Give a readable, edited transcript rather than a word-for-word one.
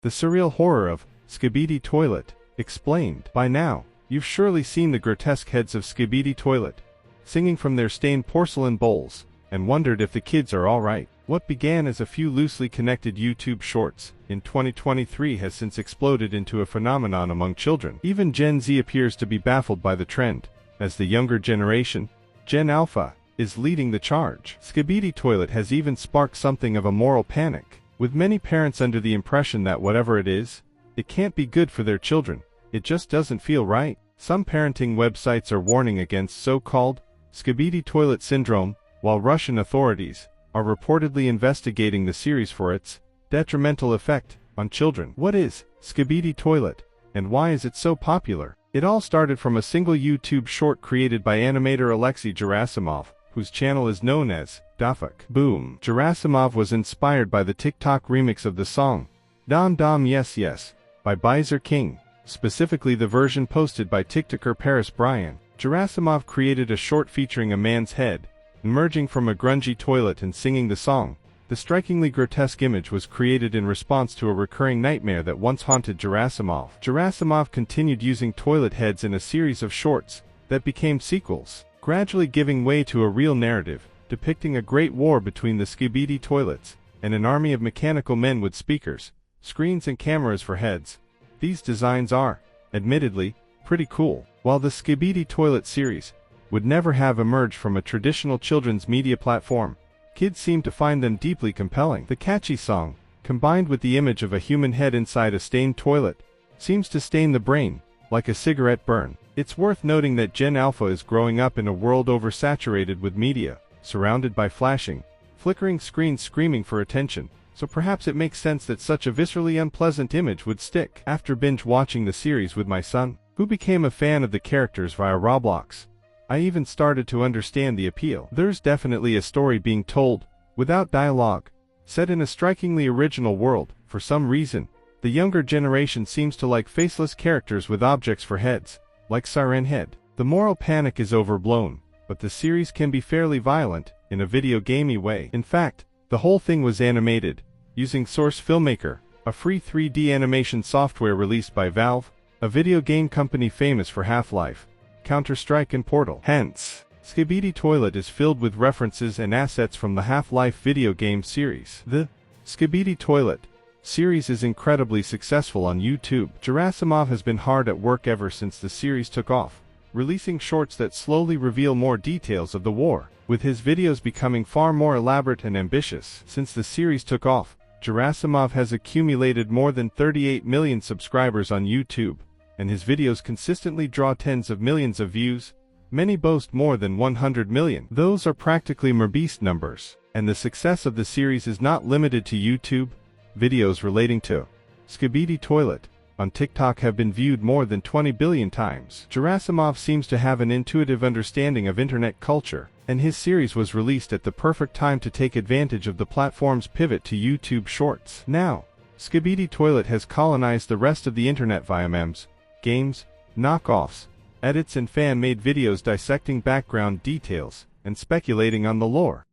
The surreal horror of Skibidi Toilet, explained. By now, you've surely seen the grotesque heads of Skibidi Toilet, singing from their stained porcelain bowls, and wondered if the kids are alright. What began as a few loosely connected YouTube shorts, in 2023 has since exploded into a phenomenon among children. Even Gen Z appears to be baffled by the trend, as the younger generation, Gen Alpha, is leading the charge. Skibidi Toilet has even sparked something of a moral panic, with many parents under the impression that whatever it is, it can't be good for their children, it just doesn't feel right. Some parenting websites are warning against so-called Skibidi Toilet syndrome, while Russian authorities are reportedly investigating the series for its detrimental effect on children. What is Skibidi Toilet, and why is it so popular? It all started from a single YouTube short created by animator Alexei Gerasimov, whose channel is known as baffled. Boom. Gerasimov was inspired by the TikTok remix of the song Dom Dom Yes Yes by Bizer King, specifically the version posted by TikToker Paris Bryan. Gerasimov created a short featuring a man's head emerging from a grungy toilet and singing the song. The strikingly grotesque image was created in response to a recurring nightmare that once haunted Gerasimov. Gerasimov continued using toilet heads in a series of shorts that became sequels, gradually giving way to a real narrative depicting a great war between the Skibidi Toilets and an army of mechanical men with speakers, screens and cameras for heads. These designs are, admittedly, pretty cool. While the Skibidi Toilet series would never have emerged from a traditional children's media platform, kids seem to find them deeply compelling. The catchy song, combined with the image of a human head inside a stained toilet, seems to stain the brain, like a cigarette burn. It's worth noting that Gen Alpha is growing up in a world oversaturated with media, surrounded by flashing, flickering screens screaming for attention, so perhaps it makes sense that such a viscerally unpleasant image would stick. After binge watching the series with my son, who became a fan of the characters via Roblox, I even started to understand the appeal. There's definitely a story being told, without dialogue, set in a strikingly original world. For some reason, the younger generation seems to like faceless characters with objects for heads, like Siren Head. The moral panic is overblown, but the series can be fairly violent, in a video gamey way. In fact, the whole thing was animated, using Source Filmmaker, a free 3D animation software released by Valve, a video game company famous for Half-Life, Counter-Strike and Portal. Hence, Skibidi Toilet is filled with references and assets from the Half-Life video game series. The Skibidi Toilet series is incredibly successful on YouTube. Gerasimov has been hard at work ever since the series took off, releasing shorts that slowly reveal more details of the war, with his videos becoming far more elaborate and ambitious. Since the series took off, Gerasimov has accumulated more than 38 million subscribers on YouTube, and his videos consistently draw tens of millions of views. Many boast more than 100 million. Those are practically beast numbers. And the success of the series is not limited to YouTube. Videos relating to Skibidi Toilet on TikTok have been viewed more than 20 billion times. Gerasimov seems to have an intuitive understanding of internet culture, and his series was released at the perfect time to take advantage of the platform's pivot to YouTube Shorts. Now, Skibidi Toilet has colonized the rest of the internet via memes, games, knockoffs, edits and fan-made videos dissecting background details and speculating on the lore.